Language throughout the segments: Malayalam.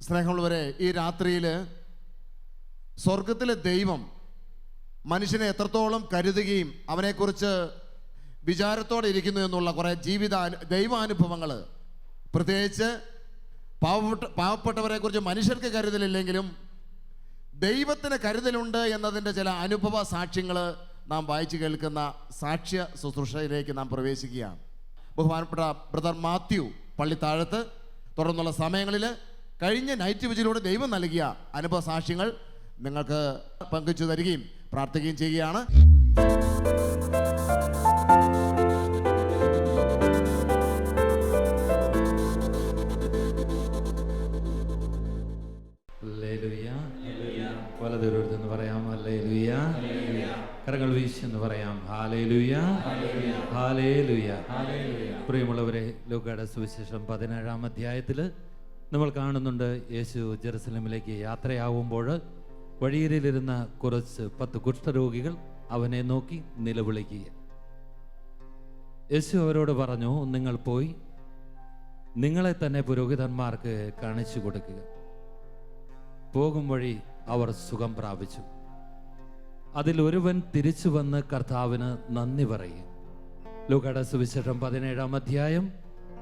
സ്നേഹമുള്ളവരെ, ഈ രാത്രിയിൽ സ്വർഗത്തിലെ ദൈവം മനുഷ്യനെ എത്രത്തോളം കരുതുകയും അവനെക്കുറിച്ച് വിചാരത്തോടെ ഇരിക്കുന്നു എന്നുള്ള കുറേ ദൈവാനുഭവങ്ങൾ, പ്രത്യേകിച്ച് പാവപ്പെട്ടവരെക്കുറിച്ച് മനുഷ്യർക്ക് കരുതലില്ലെങ്കിലും ദൈവത്തിന് കരുതലുണ്ട് എന്നതിൻ്റെ ചില അനുഭവ സാക്ഷ്യങ്ങൾ നാം വായിച്ചു കേൾക്കുന്ന സാക്ഷ്യ ശുശ്രൂഷയിലേക്ക് നാം പ്രവേശിക്കുകയാണ്. ബഹുമാനപ്പെട്ട ബ്രദർ മാത്യു പള്ളിത്താഴത്ത് തുടർന്നുള്ള സമയങ്ങളിൽ കഴിഞ്ഞ നൈറ്റ് വിജിലൂടെ ദൈവം നൽകിയ അനുഭവ സാക്ഷ്യങ്ങൾ നിങ്ങൾക്ക് പങ്കുവച്ചു തരികയും പ്രാർത്ഥിക്കുകയും ചെയ്യുകയാണ്. വലതുരുന്ന് പറയാം ഹല്ലേലൂയ. കരങ്ങൾ വീശെന്ന് പറയാം ഹല്ലേലൂയ, ഹല്ലേലൂയ. പ്രിയമുള്ളവരെ, ലൂക്കായുടെ സുവിശേഷം 17-ാം അധ്യായത്തിൽ നമ്മൾ കാണുന്നുണ്ട്, യേശു ജെറുസലേമിലേക്ക് യാത്രയാവുമ്പോൾ വഴിയിലിരുന്ന കുറച്ച് 10 കുഷ്ഠരോഗികൾ അവനെ നോക്കി നിലവിളിക്കുക. യേശു അവരോട് പറഞ്ഞു, നിങ്ങൾ പോയി നിങ്ങളെ തന്നെ പുരോഹിതന്മാർക്ക് കാണിച്ചു കൊടുക്കുക. പോകും വഴി അവർ സുഖം പ്രാപിച്ചു. അതിൽ ഒരുവൻ തിരിച്ചു വന്ന് കർത്താവിന് നന്ദി പറയും. ലൂക്കായുടെ സുവിശേഷം 17-ാം അധ്യായം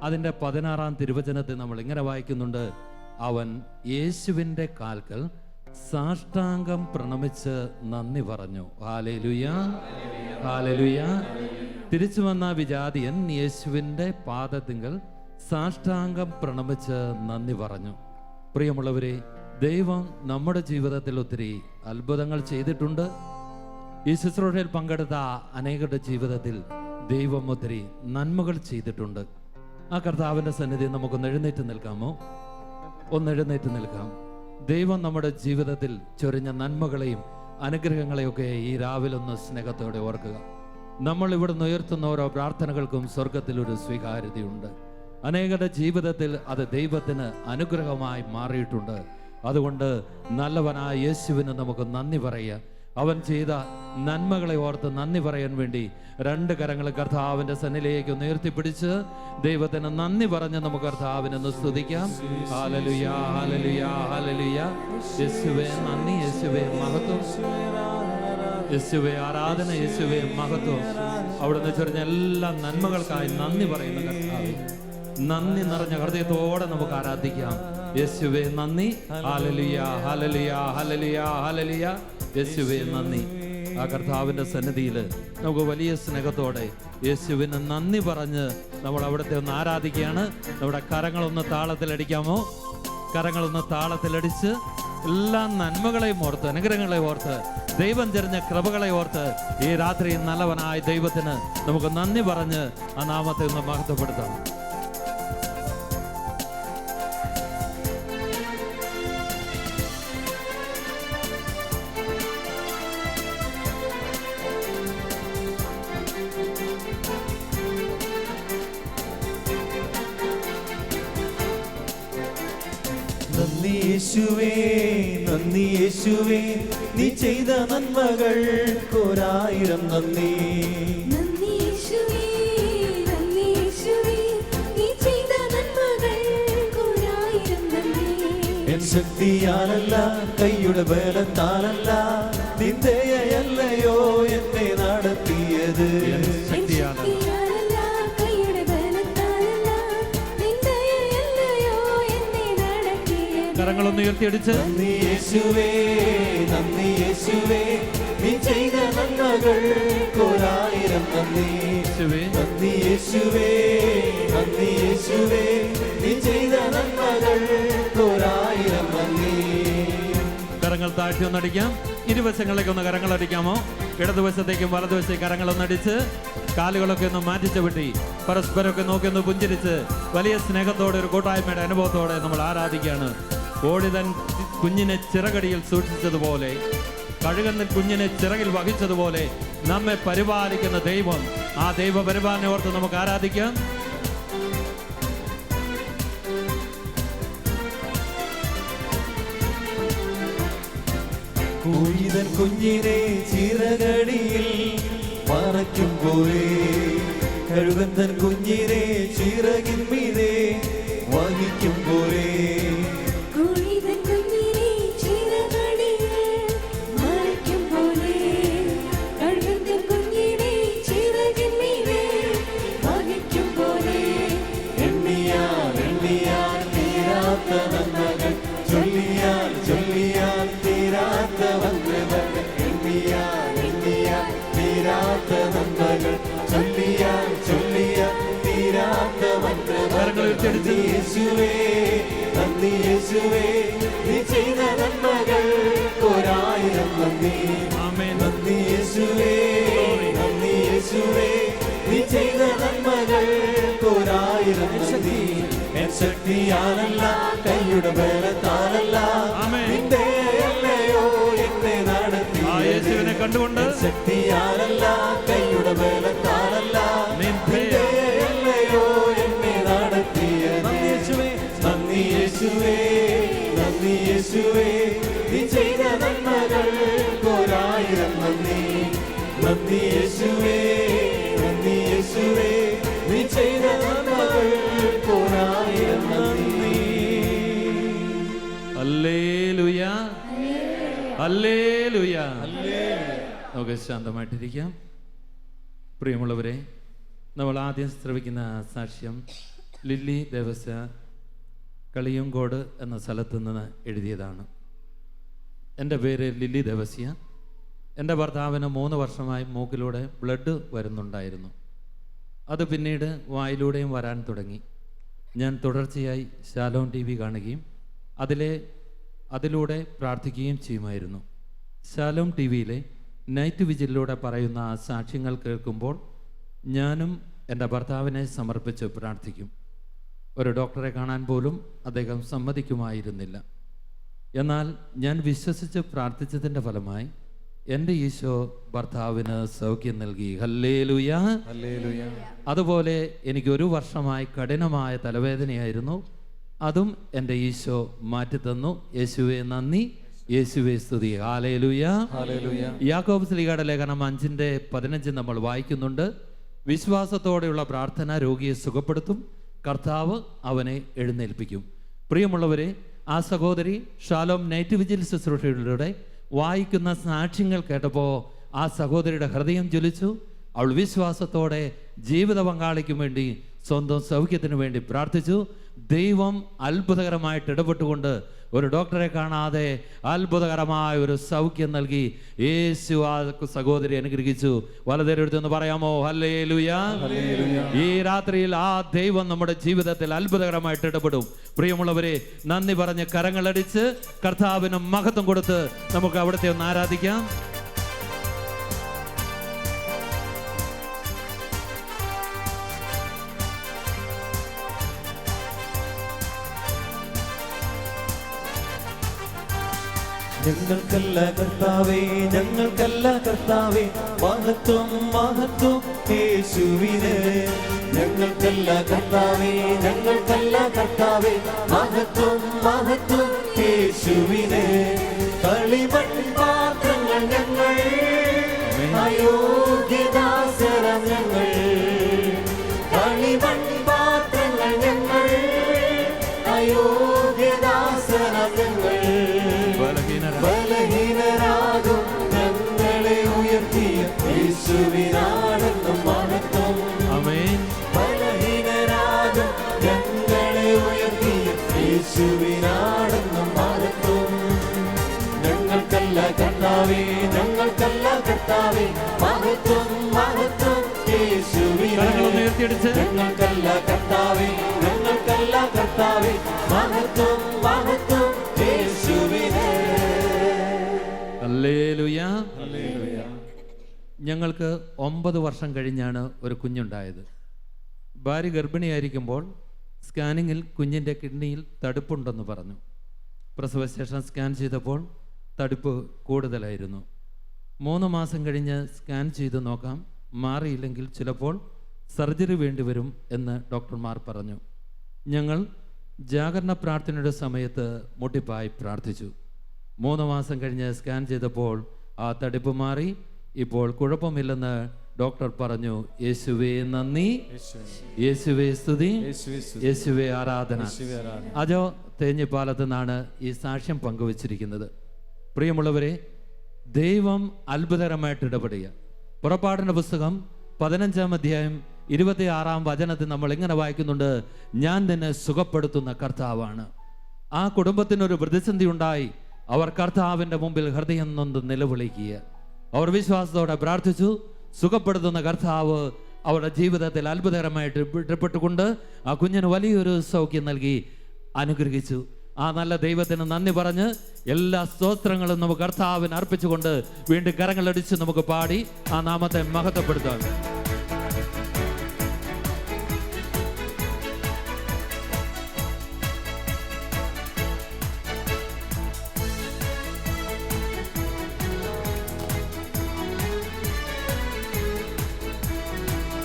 അതിൻ്റെ 16-ാം തിരുവചനത്തിൽ നമ്മൾ ഇങ്ങനെ വായിക്കുന്നുണ്ട്, അവൻ യേശുവിൻ്റെ കാൽക്കൽ സാഷ്ടാംഗം പ്രണമിച്ച് നന്ദി പറഞ്ഞു. Hallelujah, hallelujah. തിരിച്ചു വന്ന വിജാതിയൻ യേശുവിൻ്റെ പാദത്തിങ്കൽ സാഷ്ടാംഗം പ്രണമിച്ച് നന്ദി പറഞ്ഞു. പ്രിയമുള്ളവരെ, ദൈവം നമ്മുടെ ജീവിതത്തിൽ ഒത്തിരി അത്ഭുതങ്ങൾ ചെയ്തിട്ടുണ്ട്. ഈ ശുശ്രൂഷയിൽ പങ്കെടുത്ത അനേകരുടെ ജീവിതത്തിൽ ദൈവം ഒത്തിരി നന്മകൾ ചെയ്തിട്ടുണ്ട്. ആ കർത്താവിൻ്റെ സന്നിധി നമുക്കൊന്ന് എഴുന്നേറ്റ് നിൽക്കാമോ? ഒന്ന് എഴുന്നേറ്റ് നിൽക്കാം. ദൈവം നമ്മുടെ ജീവിതത്തിൽ ചൊരിഞ്ഞ നന്മകളെയും അനുഗ്രഹങ്ങളെയൊക്കെ ഈ രാവിലെ ഒന്ന് സ്നേഹത്തോടെ ഓർക്കുക. നമ്മൾ ഇവിടുന്ന് ഉയർത്തുന്ന ഓരോ പ്രാർത്ഥനകൾക്കും സ്വർഗത്തിൽ ഒരു സ്വീകാര്യതയുണ്ട്. അനേകരുടെ ജീവിതത്തിൽ അത് ദൈവത്തിന് അനുഗ്രഹമായി മാറിയിട്ടുണ്ട്. അതുകൊണ്ട് നല്ലവനായ യേശുവിന് നമുക്ക് നന്ദി പറയുക. അവൻ ചെയ്ത നന്മകളെ ഓർത്ത് നന്ദി പറയാൻ വേണ്ടി 2 കരങ്ങൾ കർത്താവിൻ്റെ സന്നിധിയിലേക്ക് ഒന്ന് ഉയർത്തിപ്പിടിച്ച് ദൈവത്തിന് നന്ദി പറഞ്ഞ് നമുക്ക് കർത്താവിനെ ഒന്ന് സ്തുതിക്കാം. ഹല്ലേലൂയ, ഹല്ലേലൂയ, ഹല്ലേലൂയ. യേശുവേ നന്ദി, യേശുവേ മഹത്വം, യേശുവേ ആരാധന, യേശുവേ മഹത്വം. അവിടുന്ന് ചൊരിഞ്ഞ എല്ലാ നന്മകൾക്കായി നന്ദി പറയുന്ന കർത്താവേ, നന്ദി നിറഞ്ഞ ഹൃദയത്തോടെ നമുക്ക് ആരാധിക്കാം. യേശുവേ നന്ദി, ഹല്ലേലൂയ, ഹല്ലേലൂയ, ഹല്ലേലൂയ, ഹല്ലേലൂയ. യേശുവേ നന്ദി. ആ കർത്താവിൻ്റെ സന്നിധിയിൽ നമുക്ക് വലിയ സ്നേഹത്തോടെ യേശുവിന് നന്ദി പറഞ്ഞ് നമ്മൾ അവിടുത്തെ ഒന്ന് ആരാധിക്കുകയാണ്. നമ്മുടെ കരങ്ങളൊന്ന് താളത്തിലടിക്കാമോ? കരങ്ങളൊന്ന് താളത്തിലടിച്ച് എല്ലാ നന്മകളെയും ഓർത്ത്, അനുഗ്രഹങ്ങളെ ഓർത്ത്, ദൈവം ചെറിഞ്ഞ കൃപകളെ ഓർത്ത് ഈ രാത്രി നല്ലവനായ ദൈവത്തിന് നമുക്ക് നന്ദി പറഞ്ഞ് ആ നാമത്തെ ഒന്ന് മഹത്വപ്പെടുത്താം. നന്ദി യേശുവേ, നന്ദി യേശുവേ, നീ ചെയ്ത നന്മകൾ കോരായിരം നന്ദി. നന്ദി യേശുവേ, നന്ദി യേശുവേ, നീ ചെയ്ത നന്മകൾ കോരായിരം നന്ദി. എൻ ശക്തിയാലല്ല, കൈയുടെ ബലത്താലല്ല, നിൻ ദയയല്ലയോ എന്നെ നടത്തിയത്. ശക്തിയാലല്ല, കൈയുടെ ബലത്താലല്ല, നിൻ ദയയല്ലയോ എന്നെ നടത്തിയത്. കരങ്ങളൊന്ന് ഉയർത്തിയടിച്ച് നന്ദി യേശുവേ, നന്ദി യേശുവേ, നീ ചെയ്ത നന്മകൾ കോരായിരം നന്ദി. നന്ദി യേശുവേ, നന്ദി യേശുവേ, നീ ചെയ്ത നന്മകൾ കോരായിരം നന്ദി. കരങ്ങൾ താഴ്ത്തി ഒന്നടിക്കാം. ഇരുവശങ്ങളിലേക്ക് ഒന്ന് കരങ്ങൾ അടിക്കാമോ? ഇടതുവശത്തേക്കും വലതുവശത്തേക്ക് കരങ്ങളൊന്നടിച്ച് കാലുകളൊക്കെ ഒന്ന് മാറ്റിച്ചവിട്ടി പരസ്പരമൊക്കെ നോക്കി ഒന്ന് പുഞ്ചിരിച്ച് വലിയ സ്നേഹത്തോടെ ഒരു കൂട്ടായ്മയുടെ അനുഭവത്തോടെ നമ്മൾ ആരാധിക്കുകയാണ്. ഓടിതൻ കുഞ്ഞിനെ ചിറകടിയിൽ സൂക്ഷിച്ചതുപോലെ, കഴുകൻ കുഞ്ഞിനെ ചിറകിൽ വഹിച്ചതുപോലെ നമ്മെ പരിപാലിക്കുന്ന ദൈവം, ആ ദൈവ പരിപാലനെ ഓർത്ത് നമുക്ക് ആരാധിക്കാം. കോഴിതൻ കുഞ്ഞിനെ ചിറകടിയിൽ മറയ്ക്കും പോലെ, കഴുകൻ തൻ കുഞ്ഞിനെ ചിറകിൻ മീതെ വഹിക്കും പോലെ. കോഴി യേശുവേ നന്ദി യേശുവേ നീ ചെയ്ത നന്മകൾ ഒരായിരം നന്ദി ആമേൻ. നന്ദി യേശുവേ നന്ദി യേശുവേ നീ ചെയ്ത നന്മകൾ ഒരായിരം നന്ദി എൻ ശക്തിയാലല്ല കൈയുടെ ബലത്താലല്ല ആമേൻ. നിന്റെ അല്ലയോ എന്നെ ആ യേശുവിനെ നടത്തിയത് കണ്ടുകൊണ്ട് ശക്തിയാലല്ല കൈയുടെ ബലത്താലല്ല നിന്റെ അല്ലയോ എന്നെ നടത്തിയത് നന്ദി യേശുവേ നന്ദി യേശുവേ നീ ചെയ്ത നന്മകൾ ഒരായിരം നന്ദി നന്ദി യേശുവേ നന്ദി യേശുവേ നീ ചെയ്ത നന്മകൾ ഒരായിരം നന്ദി. Hallelujah hallelujah. നമുക്ക് ശാന്തമായിട്ടിരിക്കാം. പ്രിയമുള്ളവരെ, നമ്മൾ ആദ്യം ശ്രവിക്കുന്ന സാക്ഷ്യം ലില്ലി ദേവസ്യ കളിയങ്കോട് എന്ന സ്ഥലത്ത് നിന്ന് എഴുതിയതാണ്. എൻ്റെ പേര് ലില്ലി ദേവസ്യ. എൻ്റെ ഭർത്താവിന് 3 വർഷമായി മൂക്കിലൂടെ ബ്ലഡ് വരുന്നുണ്ടായിരുന്നു. അത് പിന്നീട് വായിലൂടെയും വരാൻ തുടങ്ങി. ഞാൻ തുടർച്ചയായി ശാലോം TV കാണുകയും അതിലൂടെ പ്രാർത്ഥിക്കുകയും ചെയ്യുമായിരുന്നു. ശാലോം TVയിലെ നൈറ്റ് വിജിലിലൂടെ പറയുന്ന ആ സാക്ഷ്യങ്ങൾ കേൾക്കുമ്പോൾ ഞാനും എൻ്റെ ഭർത്താവിനെ സമർപ്പിച്ച് പ്രാർത്ഥിക്കും. ഒരു ഡോക്ടറെ കാണാൻ പോലും അദ്ദേഹം സമ്മതിക്കുമായിരുന്നില്ല. എന്നാൽ ഞാൻ വിശ്വസിച്ച് പ്രാർത്ഥിച്ചതിൻ്റെ ഫലമായി എൻ്റെ ഈശോ ഭർത്താവിന് സൗഖ്യം നൽകി. ഹല്ലേലൂയ. അതുപോലെ എനിക്ക് 1 വർഷമായി കഠിനമായ തലവേദനയായിരുന്നു. അതും എൻ്റെ ഈശോ മാറ്റിത്തന്നു. യേശുവേ നന്ദി, യേശുവേ സ്തുതി. ഹല്ലേലൂയ. യാക്കോബ് ശ്ലീഹയുടെ ലേഖനം 5:15 നമ്മൾ വായിക്കുന്നുണ്ട്. വിശ്വാസത്തോടെയുള്ള പ്രാർത്ഥന രോഗിയെ സുഖപ്പെടുത്തും, കർത്താവ് അവനെ എഴുന്നേൽപ്പിക്കും. പ്രിയമുള്ളവരെ, ആ സഹോദരി ഷാലോം നൈറ്റ് വിജിൽ ശുശ്രൂഷയിലൂടെ വായിക്കുന്ന സാക്ഷ്യങ്ങൾ കേട്ടപ്പോൾ ആ സഹോദരിയുടെ ഹൃദയം ജ്വലിച്ചു. അവൾ വിശ്വാസത്തോടെ ജീവിത പങ്കാളിക്കും വേണ്ടി, സ്വന്തം സൗഖ്യത്തിന് വേണ്ടി പ്രാർത്ഥിച്ചു. ദൈവം അത്ഭുതകരമായിട്ട് ഇടപെട്ടുകൊണ്ട് ഒരു ഡോക്ടറെ കാണാതെ അത്ഭുതകരമായ ഒരു സൗഖ്യം നൽകി. യേശു ആ സഹോദരി അനുഗ്രഹിച്ചു. വലതുകൈയെടുത്തെന്ന് പറയാമോ? ഹല്ലേലൂയ. ഈ രാത്രിയിൽ ആ ദൈവം നമ്മുടെ ജീവിതത്തിൽ അത്ഭുതകരമായിട്ട് ഇടപെടും. പ്രിയമുള്ളവരെ, നന്ദി പറഞ്ഞ് കരങ്ങളടിച്ച് കർത്താവിന് മഹത്വം കൊടുത്ത് നമുക്ക് അവിടുത്തെ ഒന്ന് ആരാധിക്കാം. ഞങ്ങൾക്കല്ല കർത്താവേ, ഞങ്ങൾക്കല്ല കർത്താവേ, മഹത്വം മഹത്വം യേശുവിന്. ഞങ്ങൾക്കല്ല കർത്താവേ, ഞങ്ങൾക്കല്ല കർത്താവേ, മഹത്വം മഹത്വം യേശുവിന്. കളിമൺ പാത്രങ്ങൾ ഞങ്ങൾ, അയോഗ്യദാസരം ഞങ്ങൾ. കളിമൺ പാത്രങ്ങൾ ഞങ്ങൾ, അയോഗ്യദാസരം ഞങ്ങൾ. ബലഹീനരാകും ഞങ്ങളെ ഉയർത്തിയ യേശുവിനാണെന്നും മഹത്വം. ആമേൻ. ബലഹീനരാകും ഞങ്ങളെ ഉയർത്തിയ യേശുവിനാണെന്നും മഹത്വം. ഞങ്ങൾക്കല്ല കർത്താവേ, ഞങ്ങൾക്കല്ല കർത്താവേ, മഹത്വം മഹത്വം യേശുവിന്. ഞങ്ങൾക്കല്ല കർത്താവേ, ഞങ്ങൾക്കല്ല കർത്താവേ, മഹത്വം മഹത്വം യേശുവിന്. ഹല്ലേലൂയ. ഞങ്ങൾക്ക് 9 വർഷം കഴിഞ്ഞാണ് ഒരു കുഞ്ഞുണ്ടായത്. ഭാര്യ ഗർഭിണിയായിരിക്കുമ്പോൾ സ്കാനിങ്ങിൽ കുഞ്ഞിൻ്റെ കിഡ്നിയിൽ തടുപ്പുണ്ടെന്ന് പറഞ്ഞു. പ്രസവശേഷം സ്കാൻ ചെയ്തപ്പോൾ തടുപ്പ് കൂടുതലായിരുന്നു. 3 മാസം കഴിഞ്ഞ് സ്കാൻ ചെയ്ത് നോക്കാം, മാറിയില്ലെങ്കിൽ ചിലപ്പോൾ സർജറി വേണ്ടിവരും എന്ന് ഡോക്ടർമാർ പറഞ്ഞു. ഞങ്ങൾ ജാഗരണ പ്രാർത്ഥനയുടെ സമയത്ത് മുട്ടിപ്പായി പ്രാർത്ഥിച്ചു. 3 മാസം കഴിഞ്ഞ് സ്കാൻ ചെയ്തപ്പോൾ ആ തടിപ്പ് മാറി. ഇപ്പോൾ കുഴപ്പമില്ലെന്ന് ഡോക്ടർ പറഞ്ഞു. യേശുവേ നന്ദി, യേശുവേ സ്തുതി, യേശുവേ ആരാധന. അജോ തേഞ്ഞിപ്പാലത്ത് നിന്നാണ് ഈ സാക്ഷ്യം പങ്കുവച്ചിരിക്കുന്നത്. പ്രിയമുള്ളവരെ, ദൈവം അത്ഭുതകരമായിട്ട് ഇടപെടുക. പുറപ്പാടിൻ്റെ പുസ്തകം 15-ാം അധ്യായം 26-ാം വചനത്തിൽ നമ്മൾ ഇങ്ങനെ വായിക്കുന്നുണ്ട്: ഞാൻ നിന്നെ സുഖപ്പെടുത്തുന്ന കർത്താവാണ്. ആ കുടുംബത്തിനൊരു പ്രതിസന്ധി ഉണ്ടായി. അവർ കർത്താവിൻ്റെ മുമ്പിൽ ഹൃദയം നൊന്ത് നിലവിളിക്കുക. അവർ വിശ്വാസത്തോടെ പ്രാർത്ഥിച്ചു. സുഖപ്പെടുത്തുന്ന കർത്താവ് അവരുടെ ജീവിതത്തിൽ അത്ഭുതകരമായിട്ട് ഇടപെട്ടുകൊണ്ട് ആ കുഞ്ഞിന് വലിയൊരു സൗഖ്യം നൽകി അനുഗ്രഹിച്ചു. ആ നല്ല ദൈവത്തിന് നന്ദി പറഞ്ഞ് എല്ലാ സ്തോത്രങ്ങളും നമുക്ക് കർത്താവിന് അർപ്പിച്ചുകൊണ്ട് വീണ്ടും കരങ്ങളടിച്ച് നമുക്ക് പാടി ആ നാമത്തെ മഹത്വപ്പെടുത്താം.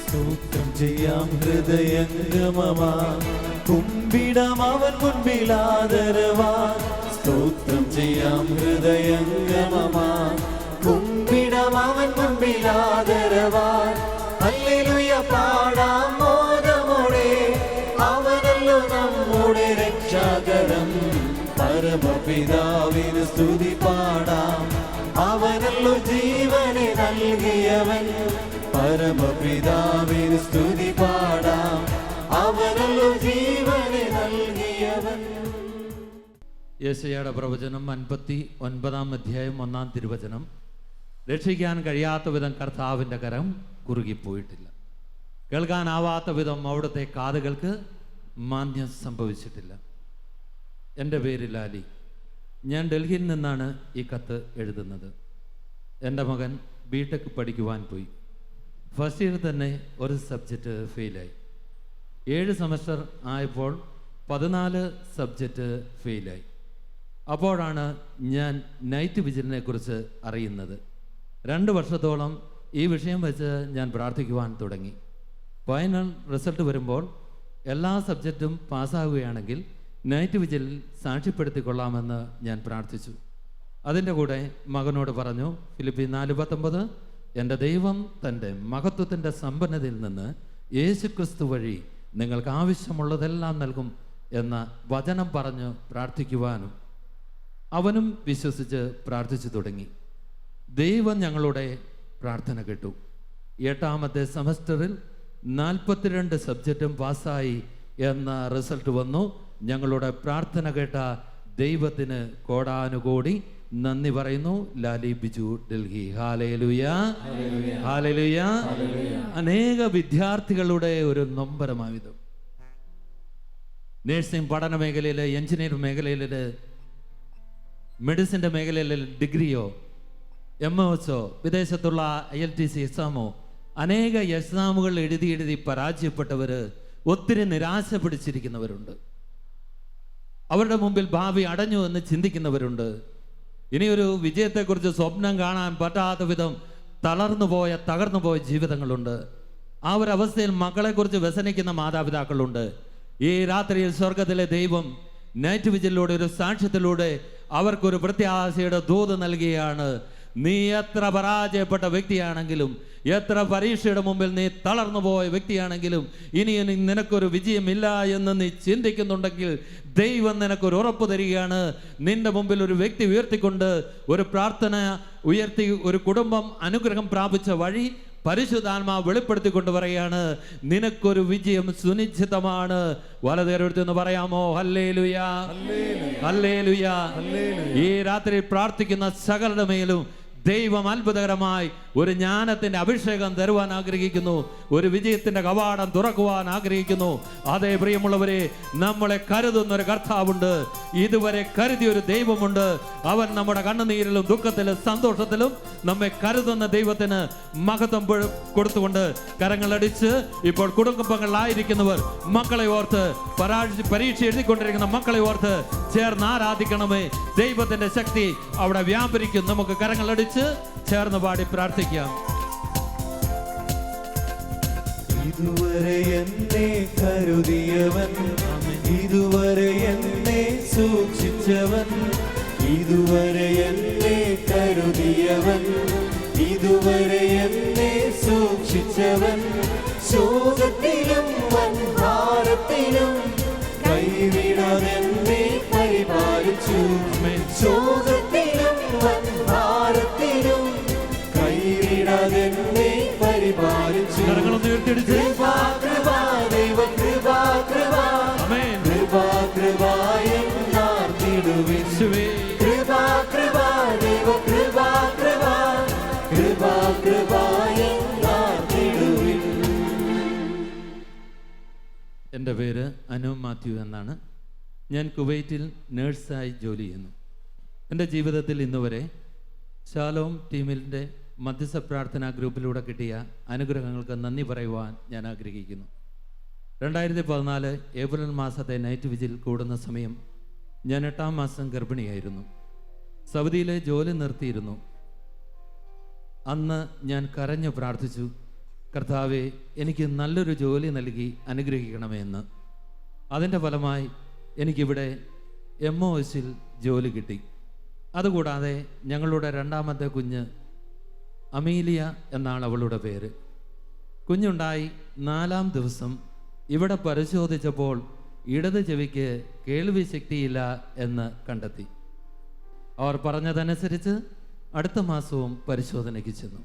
സ്തോത്രം ചെയ്യാം ഹൃദയംഗമമാ, കുമ്പിടാം അവൻ മുൻപിൽ ആദരവാ. സ്തോത്രം ചെയ്യാം ഹൃദയംഗമമാ, കുമ്പിടാം അവൻ മുൻപിൽ ആദരവാ. ഹല്ലേലൂയ പാടാം മോദമോടെ, അവനല്ലോ നമ്മുടെ രക്ഷാകരം. പരമപിതാവിന് സ്തുതി പാടാം, അവനല്ലോ ജീവനെ നൽകിയവൻ. പരമപിതാവിന് സ്തുതി പാടാം, അവനല്ലോ ജീവനെ നൽകിയവൻ. യെശയ്യായുടെ പ്രവചനം 59 അധ്യായം 1 തിരുവചനം. രക്ഷിക്കാൻ കഴിയാത്ത വിധം കർത്താവിൻ്റെ കരം കുറുകിപ്പോയിട്ടില്ല, കേൾക്കാനാവാത്ത വിധം അവിടുത്തെ കാതുകൾക്ക് മാന്ദ്യം സംഭവിച്ചിട്ടില്ല. എൻ്റെ പേര് ലാലി. ഞാൻ ഡൽഹിയിൽ നിന്നാണ് ഈ കത്ത് എഴുതുന്നത്. എൻ്റെ മകൻ ബിടെക് പഠിക്കുവാൻ പോയി. ഫസ്റ്റ് ഇയർ തന്നെ ഒരു സബ്ജക്റ്റ് ഫെയിലായി. 7 സെമസ്റ്റർ ആയപ്പോൾ 14 സബ്ജക്റ്റ് ഫെയിലായി. അപ്പോഴാണ് ഞാൻ നൈറ്റ് വിജിലിനെ കുറിച്ച് അറിയുന്നത്. 2 വർഷത്തോളം ഈ വിഷയം വെച്ച് ഞാൻ പ്രാർത്ഥിക്കുവാൻ തുടങ്ങി. ഫൈനൽ റിസൾട്ട് വരുമ്പോൾ എല്ലാ സബ്ജക്റ്റും പാസ്സാവുകയാണെങ്കിൽ നൈറ്റ് വിജിലിൽ സാക്ഷ്യപ്പെടുത്തിക്കൊള്ളാമെന്ന് ഞാൻ പ്രാർത്ഥിച്ചു. അതിൻ്റെ കൂടെ മകനോട് പറഞ്ഞു, ഫിലിപ്പി 4:19, എൻ്റെ ദൈവം തൻ്റെ മഹത്വത്തിൻ്റെ സമ്പന്നതയിൽ നിന്ന് യേശുക്രിസ്തു വഴി നിങ്ങൾക്ക് ആവശ്യമുള്ളതെല്ലാം നൽകും എന്ന വചനം പറഞ്ഞ് പ്രാർത്ഥിക്കുവാനും അവനും വിശ്വസിച്ച് പ്രാർത്ഥിച്ചു തുടങ്ങി. ദൈവം ഞങ്ങളുടെ പ്രാർത്ഥന കേട്ടു. 8ാമത്തെ സെമസ്റ്ററിൽ 42 സബ്ജക്റ്റും പാസ്സായി എന്ന റിസൾട്ട് വന്നു. ഞങ്ങളുടെ പ്രാർത്ഥന കേട്ട ദൈവത്തിന് കോടാനുകോടി നന്ദി പറയുന്നു. ലാലി ബിജു, ഡൽഹി. ഹല്ലേലൂയ, ഹല്ലേലൂയ. അനേക വിദ്യാർത്ഥികളുടെ ഒരു നൊമ്പരമാവിധം നേഴ്സിംഗ് പഠന മേഖലയിൽ, എഞ്ചിനീയറിംഗ് മേഖലയിൽ, മെഡിസിൻ്റെ മേഖലയിൽ ഡിഗ്രിയോ MOSോ വിദേശത്തുള്ള IELTS എക്സാമോ അനേക എക്സാമുകൾ എഴുതി പരാജയപ്പെട്ടവർ, ഒത്തിരി നിരാശ പിടിച്ചിരിക്കുന്നവരുണ്ട്. അവരുടെ മുമ്പിൽ ഭാവി അടഞ്ഞു എന്ന് ചിന്തിക്കുന്നവരുണ്ട്. ഇനിയൊരു വിജയത്തെക്കുറിച്ച് സ്വപ്നം കാണാൻ പറ്റാത്ത വിധം തകർന്നു പോയ ജീവിതങ്ങളുണ്ട്. ആ ഒരു അവസ്ഥയിൽ മക്കളെക്കുറിച്ച് വ്യസനിക്കുന്ന മാതാപിതാക്കളുണ്ട്. ഈ രാത്രിയിൽ സ്വർഗത്തിലെ ദൈവം നൈറ്റ് വിജിലിലൂടെ, ഒരു സാക്ഷ്യത്തിലൂടെ അവർക്കൊരു പ്രത്യാശയുടെ ദൂത് നൽകുകയാണ്. നീ എത്ര പരാജയപ്പെട്ട വ്യക്തിയാണെങ്കിലും, എത്ര പരീക്ഷയുടെ മുമ്പിൽ നീ തളർന്നു പോയ വ്യക്തിയാണെങ്കിലും, ഇനി നിനക്കൊരു വിജയമില്ല എന്ന് നീ ചിന്തിക്കുന്നുണ്ടെങ്കിൽ ദൈവം നിനക്കൊരു ഉറപ്പ് തരികയാണ്. നിന്റെ മുമ്പിൽ ഒരു വ്യക്തി ഉയർത്തിക്കൊണ്ട്, ഒരു പ്രാർത്ഥന ഉയർത്തി, ഒരു കുടുംബം അനുഗ്രഹം പ്രാപിച്ച വഴി പരിശുദ്ധാത്മാവ് വെളിപ്പെടുത്തിക്കൊണ്ട് പറയുകയാണ്, നിനക്കൊരു വിജയം സുനിശ്ചിതമാണ്. വലതുകരടുത്തെന്ന് പറയാമോ? Hallelujah, hallelujah. ഈ രാത്രി പ്രാർത്ഥിക്കുന്ന സകലരുടെ മേലും ദൈവം അത്ഭുതകരമായി ഒരു ജ്ഞാനത്തിന്റെ അഭിഷേകം തരുവാൻ ആഗ്രഹിക്കുന്നു. ഒരു വിജയത്തിന്റെ കവാടം തുറക്കുവാൻ ആഗ്രഹിക്കുന്നു. അതേ പ്രിയമുള്ളവരെ, നമ്മളെ കരുതുന്ന ഒരു കർത്താവുണ്ട്. ഇതുവരെ കരുതിയ ഒരു ദൈവമുണ്ട്. അവൻ നമ്മുടെ കണ്ണുനീരിലും ദുഃഖത്തിലും സന്തോഷത്തിലും നമ്മെ കരുതുന്ന ദൈവത്തിന് മഹത്വം കൊടുത്തുകൊണ്ട് കരങ്ങളടിച്ച് ഇപ്പോൾ കുടുംബങ്ങളിലായിരിക്കുന്നവർ മക്കളെ ഓർത്ത്, പരീക്ഷ എഴുതിക്കൊണ്ടിരിക്കുന്ന മക്കളെ ഓർത്ത് ചേർന്ന് ആരാധിക്കണമേ. ദൈവത്തിന്റെ ശക്തി അവിടെ വ്യാപരിക്കും. നമുക്ക് കരങ്ങളടിച്ച് ചേർന്ന് പാടി പ്രാർത്ഥിക്കാം. ഇതുവരെ എന്നെ കരുതിയവൻ, ഇതുവരെ എന്നെ സൂക്ഷിച്ചവൻ, ഇതുവരെ എന്നെ കരുതിയവൻ, ഇതുവരെ എന്നെ സൂക്ഷിച്ചവൻ, ശോകത്തിലും വൻഭാരത്തിലും കൈവിടാതെന്നെ പരിപാലിച്ചു. ശോകത്തിലും വൻഭാരത്തിലും കൈവിടാതെന്നെ പരിപാലിച്ചു. കൃപാ കൃപാ ദൈവ കൃപാ കൃപാ, കൃപാ കൃപാ എന്നാർത്തിടുവിൻ. കൃപാ കൃപാ ദൈവ കൃപാ കൃപാ, കൃപാ കൃപാ എന്നാർത്തിടുവിൻ. എൻ്റെ പേര് അനു മാത്യു എന്നാണ്. ഞാൻ കുവൈറ്റിൽ നേഴ്സായി ജോലി ചെയ്യുന്നു. എൻ്റെ ജീവിതത്തിൽ ഇന്നുവരെ ശാലോം ടീമിൻ്റെ മധ്യസ്ഥ പ്രാർത്ഥനാ ഗ്രൂപ്പിലൂടെ കിട്ടിയ അനുഗ്രഹങ്ങൾക്ക് നന്ദി പറയുവാൻ ഞാൻ ആഗ്രഹിക്കുന്നു. 2014 ഏപ്രിൽ മാസത്തെ നൈറ്റ് വിജിൽ കൂടുന്ന സമയം ഞാൻ 8-ാം മാസം ഗർഭിണിയായിരുന്നു. സൗദിയിലെ ജോലി നിർത്തിയിരുന്നു. അന്ന് ഞാൻ കരഞ്ഞു പ്രാർത്ഥിച്ചു, കർത്താവെ, എനിക്ക് നല്ലൊരു ജോലി നൽകി അനുഗ്രഹിക്കണമേ എന്ന്. അതിൻ്റെ ഫലമായി എനിക്കിവിടെ MOSൽ ജോലി കിട്ടി. അതുകൂടാതെ ഞങ്ങളുടെ 2ാമത്തെ കുഞ്ഞ് അമീലിയ എന്നാണ് അവളുടെ പേര്. കുഞ്ഞുണ്ടായി 4-ാം ദിവസം ഇവിടെ പരിശോധിച്ചപ്പോൾ ഇടത് ചെവിക്ക് കേൾവി ശക്തിയില്ല എന്ന് കണ്ടെത്തി. അവർ പറഞ്ഞതനുസരിച്ച് അടുത്ത മാസവും പരിശോധനയ്ക്ക് ചെന്നു.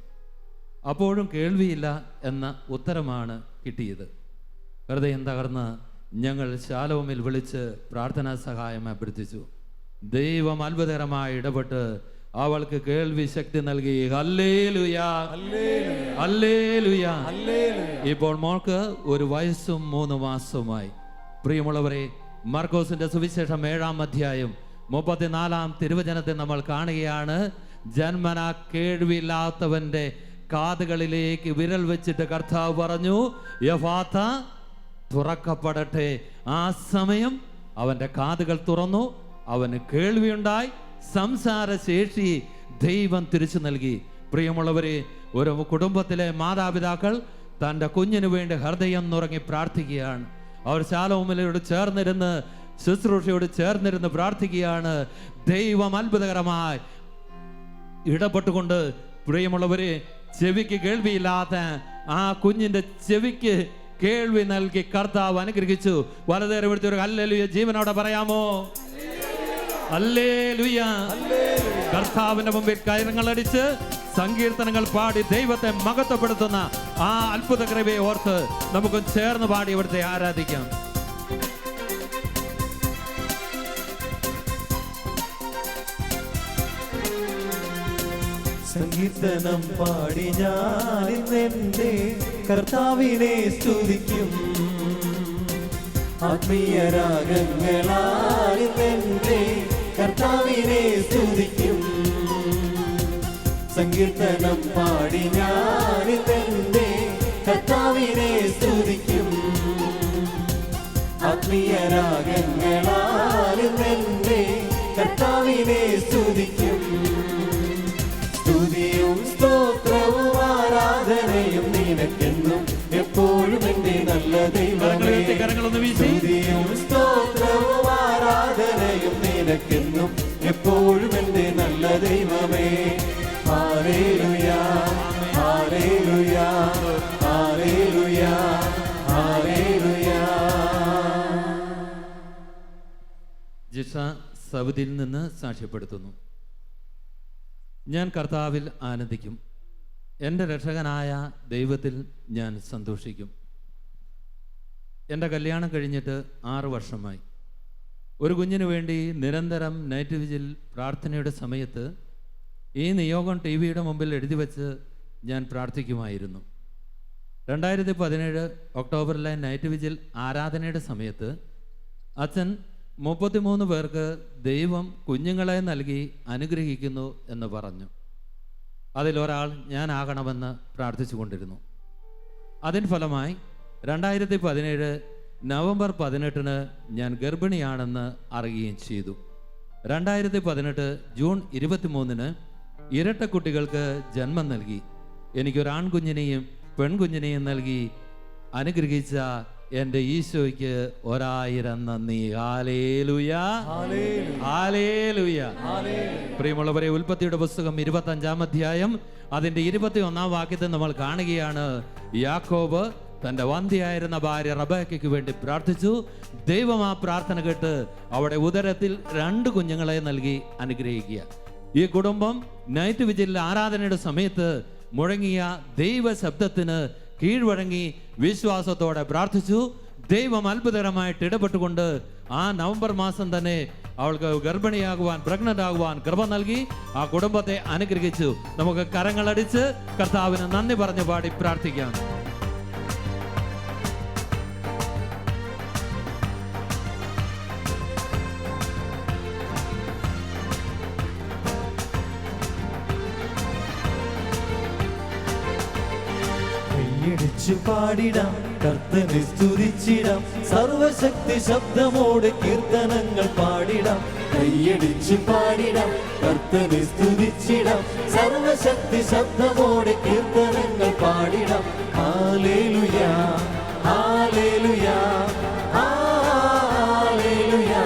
അപ്പോഴും കേൾവിയില്ല എന്ന ഉത്തരമാണ് കിട്ടിയത്. ഹൃദയം തകർന്ന് ഞങ്ങൾ ശാലോമിൽ വിളിച്ച് പ്രാർത്ഥനാ സഹായം അഭ്യർത്ഥിച്ചു. ദൈവം അത്ഭുതകരമായി ഇടപെട്ട് അവൾക്ക് കേൾവി ശക്തി നൽകി. ഹല്ലേലൂയാ, ഹല്ലേലൂയാ. ഇപ്പോൾ മോൾക്ക് 1 വയസ്സും 3 മാസവുമായി. പ്രിയമുള്ളവരെ, മാർക്കോസിന്റെ സുവിശേഷം 7-ാം അധ്യായം 34-ാം തിരുവചനത്തിൽ നമ്മൾ കാണുകയാണ്, ജന്മനാ കേൾവിയില്ലാത്തവന്റെ കാതുകളിലേക്ക് വിരൽ വെച്ചിട്ട് കർത്താവ് പറഞ്ഞു, യഫാത്ത, തുറക്കപ്പെടട്ടെ. ആ സമയം അവന്റെ കാതുകൾ തുറന്നു, അവന് കേൾവിയുണ്ടായി, സംസാരശേഷി ദൈവം തിരിച്ചു നൽകി. പ്രിയമുള്ളവരെ, ഒരു കുടുംബത്തിലെ മാതാപിതാക്കൾ തൻ്റെ കുഞ്ഞിനു വേണ്ടി ഹൃദയം നുറങ്ങി പ്രാർത്ഥിക്കുകയാണ്. അവർ ശാലോമിലോട് ചേർന്നിരുന്ന്, ശുശ്രൂഷയോട് ചേർന്നിരുന്ന് പ്രാർത്ഥിക്കുകയാണ്. ദൈവം അത്ഭുതകരമായി ഇടപെട്ടുകൊണ്ട്, പ്രിയമുള്ളവരെ, ചെവിക്ക് കേൾവിയില്ലാത്ത ആ കുഞ്ഞിന്റെ ചെവിക്ക് കേൾവി നൽകി കർത്താവ് അനുഗ്രഹിച്ചു. വലതേരം എടുത്തൊരു ഹല്ലേലൂയ ജീവനോടെ പറയാമോ? ഹല്ലേലൂയ. കർത്താവിന്റെ മുമ്പിൽ കൈരങ്ങളടിച്ച് സങ്കീർത്തനങ്ങൾ പാടി ദൈവത്തെ മഹത്വപ്പെടുത്തുന്ന ആ അത്ഭുത കൃപയെ ഓർത്ത് നമുക്ക് ചേർന്ന് പാടി ഇവിടുത്തെ ആരാധിക്കാം. സങ്കീർത്തനം പാടി ഞാൻ ഇന്നെന്റെ കർത്താവിനെ സ്തുതിക്കും. ആത്മീയ രാഗങ്ങളാൽ ഇന്നെന്റെ കർത്താവിനെ സ്തുതിക്കും. സങ്കീർത്തനം പാടി ഞാൻ ഇന്നെന്റെ കർത്താവിനെ സ്തുതിക്കും. ആത്മീയ രാഗങ്ങളാൽ ഇന്നെന്റെ കർത്താവിനെ സ്തുതിക്കും. സ്തുതിയും സ്തോത്രവും ആരാധനയും നിനക്കെന്നും എപ്പോഴും എന്റെ നല്ല ദൈവമേ. സ്തുതിയും സ്തോത്രവും ആരാധനയും നിനക്കെന്നും എപ്പോഴും എന്റെ നല്ല ദൈവമേ. ഹല്ലേലൂയാ, ഹല്ലേലൂയാ, ഹല്ലേലൂയാ, ഹല്ലേലൂയാ. ജിഷ സൗദിയിൽ നിന്ന് സാക്ഷ്യപ്പെടുത്തുന്നു. ഞാൻ കർത്താവിൽ ആനന്ദിക്കും, എൻ്റെ രക്ഷകനായ ദൈവത്തിൽ ഞാൻ സന്തോഷിക്കും. എൻ്റെ കല്യാണം കഴിഞ്ഞിട്ട് 6 വർഷമായി. ഒരു കുഞ്ഞിന് വേണ്ടി നിരന്തരം നൈറ്റ് വിജിൽ പ്രാർത്ഥനയുടെ സമയത്ത് ഈ നിയോഗം TV-യുടെ മുമ്പിൽ എഴുതി വെച്ച് ഞാൻ പ്രാർത്ഥിക്കുമായിരുന്നു. 2017 ഒക്ടോബറിലെ നൈറ്റ് വിജിൽ ആരാധനയുടെ സമയത്ത് അച്ഛൻ 33 പേർക്ക് ദൈവം കുഞ്ഞുങ്ങളെ നൽകി അനുഗ്രഹിക്കുന്നു എന്ന് പറഞ്ഞു. അതിലൊരാൾ ഞാനാകണമെന്ന് പ്രാർത്ഥിച്ചു കൊണ്ടിരുന്നു. അതിന് ഫലമായി 2017 നവംബർ 18 ഞാൻ ഗർഭിണിയാണെന്ന് അറിയുകയും ചെയ്തു. 2018 ജൂൺ 23 ഇരട്ട കുട്ടികൾക്ക് ജന്മം നൽകി. എനിക്കൊരു ആൺകുഞ്ഞിനെയും പെൺകുഞ്ഞിനെയും നൽകി അനുഗ്രഹിച്ച എൻ്റെ ഈശോയ്ക്ക് 1000 നന്ദി. ഹല്ലേലൂയാ, ഹല്ലേലൂയാ. പ്രിയമുള്ളവരെ, ഉൽപ്പത്തിയുടെ പുസ്തകം 25-ാം അധ്യായം അതിൻ്റെ 21-ാം വാക്യത്തിൽ നമ്മൾ കാണുകയാണ്, യാക്കോബ് തൻ്റെ വന്ധ്യയായിരുന്ന ഭാര്യ റബേക്കയ്ക്ക് വേണ്ടി പ്രാർത്ഥിച്ചു. ദൈവം ആ പ്രാർത്ഥന കേട്ട് അവിടെ ഉദരത്തിൽ 2 കുഞ്ഞുങ്ങളെ നൽകി അനുഗ്രഹിക്കുക. ഈ കുടുംബം നൈറ്റ് വിജിൽ ആരാധനയുടെ സമയത്ത് മുഴങ്ങിയ ദൈവ ശബ്ദത്തിന് കീഴ്വഴങ്ങി വിശ്വാസത്തോടെ പ്രാർത്ഥിച്ചു. ദൈവം അത്ഭുതകരമായിട്ട് ഇടപെട്ടുകൊണ്ട് ആ നവംബർ മാസം തന്നെ അവൾക്ക് ഗർഭിണിയാകുവാൻ, പ്രഗ്നന്റ് ആകുവാൻ കൃപ നൽകി ആ കുടുംബത്തെ അനുഗ്രഹിച്ചു. നമുക്ക് കരങ്ങളടിച്ച് കർത്താവിന് നന്ദി പറഞ്ഞു പാടി പ്രാർത്ഥിക്കാം. കൈയടിച്ചു പാടിടാം കർത്തനെ സ്തുതിച്ചിടാം സർവശക്തി ശബ്ദമോടെ കീർത്തനങ്ങൾ പാടിടാം കൈയടിച്ചു പാടിടാം കർത്തനെ സ്തുതിച്ചിടാം സർവശക്തി ശബ്ദമോടെ കീർത്തനങ്ങൾ പാടിടാം ഹല്ലേലൂയാ ഹല്ലേലൂയാ ഹല്ലേലൂയാ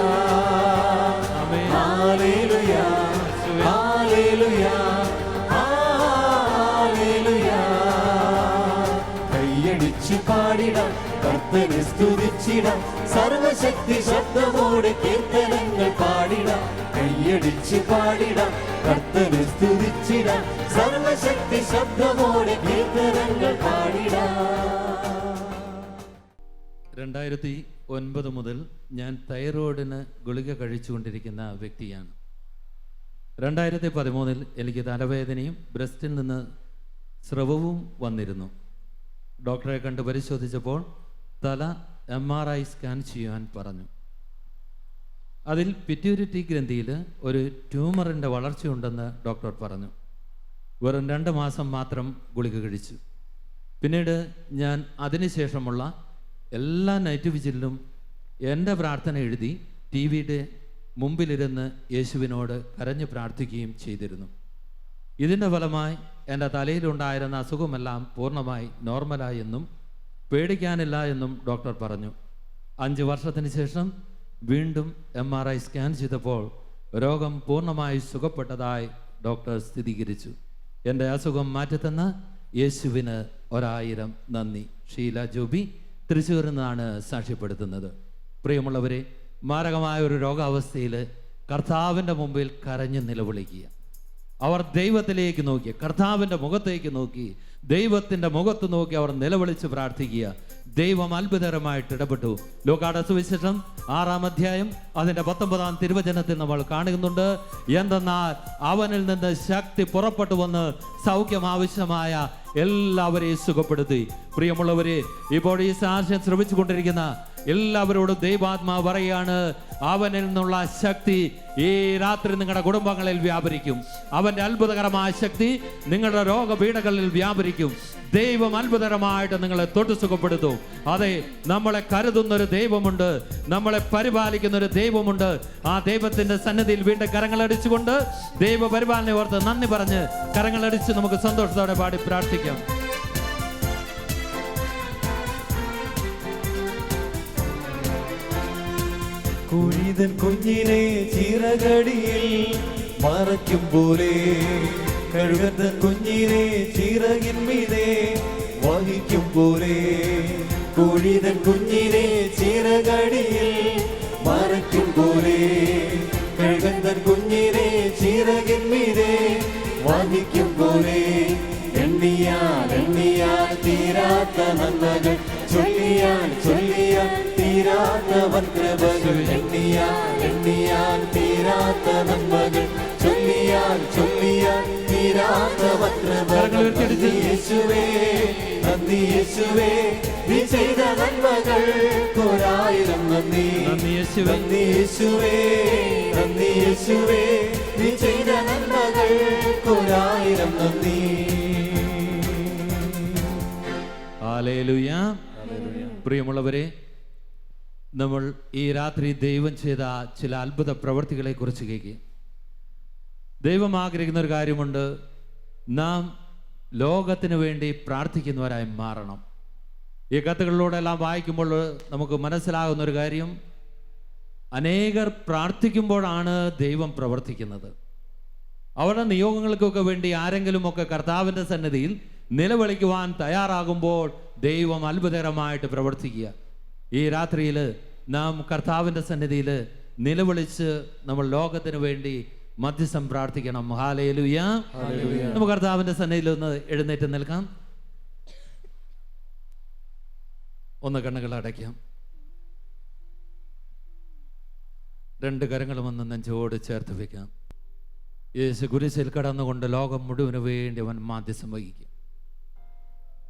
ഹല്ലേലൂയാ ഹല്ലേലൂയാ ഹല്ലേലൂയാ കൈയടിച്ചു പാടിടാം കർത്തനെ സ്തുതിച്ചിടാം സർവശക്തി ശബ്ദമോടെ കീർത്തനങ്ങൾ പാടിടാം കൈയടിച്ചു പാടിടാം കർത്തനെ സ്തുതിച്ചിടാം സർവശക്തി ശബ്ദമോടെ കീർത്തനങ്ങൾ പാടിടാം 2009 മുതൽ ഞാൻ തൈറോയിഡിന് ഗുളിക കഴിച്ചുകൊണ്ടിരിക്കുന്ന വ്യക്തിയാണ്. 2013 എനിക്ക് തലവേദനയും ബ്രസ്റ്റിൽ നിന്ന് സ്രവവും വന്നിരുന്നു. ഡോക്ടറെ കണ്ട് പരിശോധിച്ചപ്പോൾ തല MRI സ്കാൻ ചെയ്യാൻ പറഞ്ഞു. അതിൽ പിറ്റ്യൂരിറ്റി ഗ്രന്ഥിയിൽ ഒരു ട്യൂമറിൻ്റെ വളർച്ചയുണ്ടെന്ന് ഡോക്ടർ പറഞ്ഞു. വെറും 2 മാസം മാത്രം ഗുളിക കഴിച്ചു. പിന്നീട് ഞാൻ അതിനുശേഷമുള്ള എല്ലാ നൈറ്റ് വിജിലിലും എൻ്റെ പ്രാർത്ഥന എഴുതി TV-യുടെ മുമ്പിലിരുന്ന് യേശുവിനോട് കരഞ്ഞു പ്രാർത്ഥിക്കുകയും ചെയ്തിരുന്നു. ഇതിൻ്റെ ഫലമായി എൻ്റെ തലയിലുണ്ടായിരുന്ന അസുഖമെല്ലാം പൂർണ്ണമായി നോർമലായി എന്നും പേടിക്കാനില്ല എന്നും ഡോക്ടർ പറഞ്ഞു. 5 വർഷത്തിന് ശേഷം വീണ്ടും MRI സ്കാൻ ചെയ്തപ്പോൾ രോഗം പൂർണ്ണമായി സുഖപ്പെട്ടതായി ഡോക്ടർ സ്ഥിരീകരിച്ചു. എൻ്റെ അസുഖം മാറ്റിത്തന്ന യേശുവിന് 1000 നന്ദി. ഷീല ജോബി, തൃശ്ശൂരിൽ നിന്നാണ് സാക്ഷ്യപ്പെടുത്തുന്നത്. പ്രിയമുള്ളവരെ, മാരകമായ ഒരു രോഗാവസ്ഥയിൽ കർത്താവിൻ്റെ മുമ്പിൽ കരഞ്ഞ് നിലവിളിക്കുക. അവർ ദൈവത്തിലേക്ക് നോക്കി, കർത്താവിൻ്റെ മുഖത്തേക്ക് നോക്കി, ദൈവത്തിൻ്റെ മുഖത്ത് നോക്കി അവർ നിലവിളിച്ച് പ്രാർത്ഥിക്കുക. ദൈവം അത്ഭുതകരമായിട്ട് ഇടപെട്ടു. ലൂക്കായുടെ സുവിശേഷം 6-ാം അധ്യായം അതിൻ്റെ 19-ാം തിരുവചനത്തിൽ നമ്മൾ കാണുന്നുണ്ട്. എന്തെന്നാൽ അവനിൽ നിന്ന് ശക്തി പുറപ്പെട്ടു വന്ന് സൗഖ്യം ആവശ്യമായ എല്ലാവരെയും സുഖപ്പെടുത്തി. പ്രിയമുള്ളവരെ, ഇപ്പോൾ ഈ സാക്ഷ്യം ശ്രമിച്ചുകൊണ്ടിരിക്കുന്ന എല്ലാവരോടും ദൈവാത്മാ പറയാണ്, അവനിൽ നിന്നുള്ള ശക്തി ഈ രാത്രി നിങ്ങളുടെ കുടുംബങ്ങളിൽ വ്യാപരിക്കും. അവൻ്റെ അത്ഭുതകരമായ ശക്തി നിങ്ങളുടെ രോഗപീഠകളിൽ വ്യാപരിക്കും. ദൈവം അത്ഭുതകരമായിട്ട് നിങ്ങളെ തൊട്ട് സുഖപ്പെടുത്തും. അതെ, നമ്മളെ കരുതുന്നൊരു ദൈവമുണ്ട്, നമ്മളെ പരിപാലിക്കുന്നൊരു ദൈവമുണ്ട്. ആ ദൈവത്തിന്റെ സന്നിധിയിൽ വീണ്ടും കരങ്ങളടിച്ചുകൊണ്ട് ദൈവ പരിപാലനെ ഓർത്ത് നന്ദി പറഞ്ഞ് കരങ്ങളടിച്ച് നമുക്ക് സന്തോഷത്തോടെ പാടി പ്രാർത്ഥിക്കാം. കുഴിതൻ കുഞ്ഞിനെ ചിറകടിയിൽ മറയ്ക്കും പോലെ കഴുകൻ കുഞ്ഞിനെ ചിറകിന്മീതെ വഹിക്കും പോലെ കുഴിതൻ കുഞ്ഞിനെ ചിറകടിയിൽ മറയ്ക്കും പോലെ കഴുകൻ കുഞ്ഞിനെ ചിറകിന്മീതെ വഹിക്കും പോലെ എണ്ണിയാൽ എണ്ണിയാൽ തീരാത്ത നന്മകൾ ചൊല്ലിയാൽ ചൊല്ലിയാൽ തീരാത്തവൻ കൃപകൾ എണ്ണിയാൽ എണ്ണിയാൽ തീരാത്ത നന്മകൾ ചൊല്ലിയാൽ ചൊല്ലിയാൽ തീരാത്തവൻ കൃപകൾ നന്ദി യേശുവേ നന്ദി യേശുവേ നീ ചെയ്ത നന്മകൾ 1000 നന്ദി നന്ദി യേശുവേ നന്ദി യേശുവേ നന്ദി യേശുവേ നീ ചെയ്ത നന്മകൾ 1000 നന്ദി. ഹല്ലേലൂയ. പ്രിയമുള്ളവരെ, നമ്മൾ ഈ രാത്രി ദൈവം ചെയ്ത ചില അത്ഭുത പ്രവൃത്തികളെ കുറിച്ച് കേൾക്കുക. ദൈവം ആഗ്രഹിക്കുന്ന ഒരു കാര്യമുണ്ട്, നാം ലോകത്തിന് വേണ്ടി പ്രാർത്ഥിക്കുന്നവരായി മാറണം. ഈ കത്തുകളിലൂടെ എല്ലാം വായിക്കുമ്പോൾ നമുക്ക് മനസ്സിലാകുന്ന ഒരു കാര്യം, അനേകർ പ്രാർത്ഥിക്കുമ്പോഴാണ് ദൈവം പ്രവർത്തിക്കുന്നത്. അവരുടെ നിയോഗങ്ങൾക്കൊക്കെ വേണ്ടി ആരെങ്കിലുമൊക്കെ കർത്താവിൻ്റെ സന്നിധിയിൽ നിലവിളിക്കുവാൻ തയ്യാറാകുമ്പോൾ ദൈവം അത്ഭുതകരമായിട്ട് പ്രവർത്തിക്കുക. ഈ രാത്രിയിൽ നാം കർത്താവിൻ്റെ സന്നിധിയിൽ നിലവിളിച്ച് നമ്മൾ ലോകത്തിന് വേണ്ടി മധ്യസ്ഥം പ്രാർത്ഥിക്കണം. ഹല്ലേലൂയ. നമുക്ക് കർത്താവിൻ്റെ സന്നിധിയിൽ ഒന്ന് എഴുന്നേറ്റ് നിൽക്കാം. ഒന്ന് കണ്ണുകൾ അടയ്ക്കാം. 2 കരങ്ങളും ഒന്ന് നെഞ്ചോട് ചേർത്ത് വയ്ക്കാം. യേശു കുരിശിൽ കടന്നുകൊണ്ട് ലോകം മുഴുവന് വേണ്ടി അവൻ മാധ്യസ്ഥം വഹിക്കും.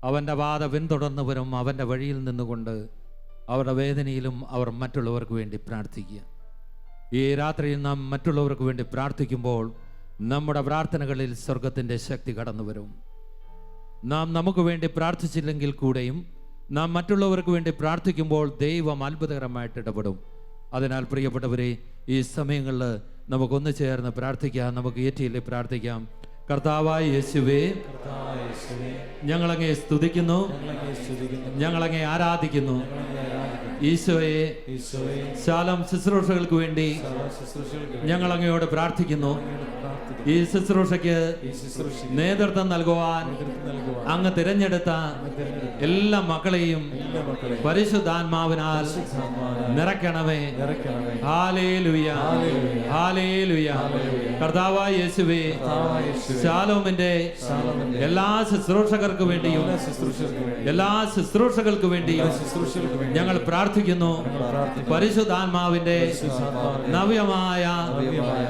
അവൻ്റെ പാത പിന്തുടർന്നവരും അവൻ്റെ വഴിയിൽ നിന്നുകൊണ്ട് അവരുടെ വേദനയിലും അവർ മറ്റുള്ളവർക്ക് വേണ്ടി പ്രാർത്ഥിക്കുക. ഈ രാത്രിയിൽ നാം മറ്റുള്ളവർക്ക് വേണ്ടി പ്രാർത്ഥിക്കുമ്പോൾ നമ്മുടെ പ്രാർത്ഥനകളിൽ സ്വർഗത്തിൻ്റെ ശക്തി കടന്നു വരും. നാം നമുക്ക് വേണ്ടി പ്രാർത്ഥിച്ചില്ലെങ്കിൽ കൂടെയും നാം മറ്റുള്ളവർക്ക് വേണ്ടി പ്രാർത്ഥിക്കുമ്പോൾ ദൈവം അത്ഭുതകരമായിട്ട് ഇടപെടും. അതിനാൽ പ്രിയപ്പെട്ടവരെ, ഈ സമയങ്ങളിൽ നമുക്കൊന്ന് ചേർന്ന് പ്രാർത്ഥിക്കാം. നമുക്ക് ഏറ്റിയില്ലേ പ്രാർത്ഥിക്കാം. കർത്താവായ യേശുവേ, ഞങ്ങളങ്ങേ സ്തുതിക്കുന്നു, ഞങ്ങളങ്ങേ ആരാധിക്കുന്നു. ഈശോയെ, ശാലം ശുശ്രൂഷകൾക്ക് വേണ്ടി ഞങ്ങൾ അങ്ങയോട് പ്രാർത്ഥിക്കുന്നു. ഈ ശുശ്രൂഷയ്ക്ക് നേതൃത്വം നൽകുവാൻ അങ്ങ് തിരഞ്ഞെടുത്ത എല്ലാ മക്കളെയും പരിശുദ്ധാത്മാവിനാൽ നിറയ്ക്കണമേ. Hallelujah, hallelujah. കർത്താവായ യേശുവേ, ശാലോമിന്റെ എല്ലാ ശുശ്രൂഷകർക്ക് വേണ്ടിയും എല്ലാ ശുശ്രൂഷകൾക്ക് വേണ്ടിയും ഞങ്ങൾ പ്രാർത്ഥിക്കുന്നു. പരിശുദ്ധാത്മാവിന്റെ നവ്യമായ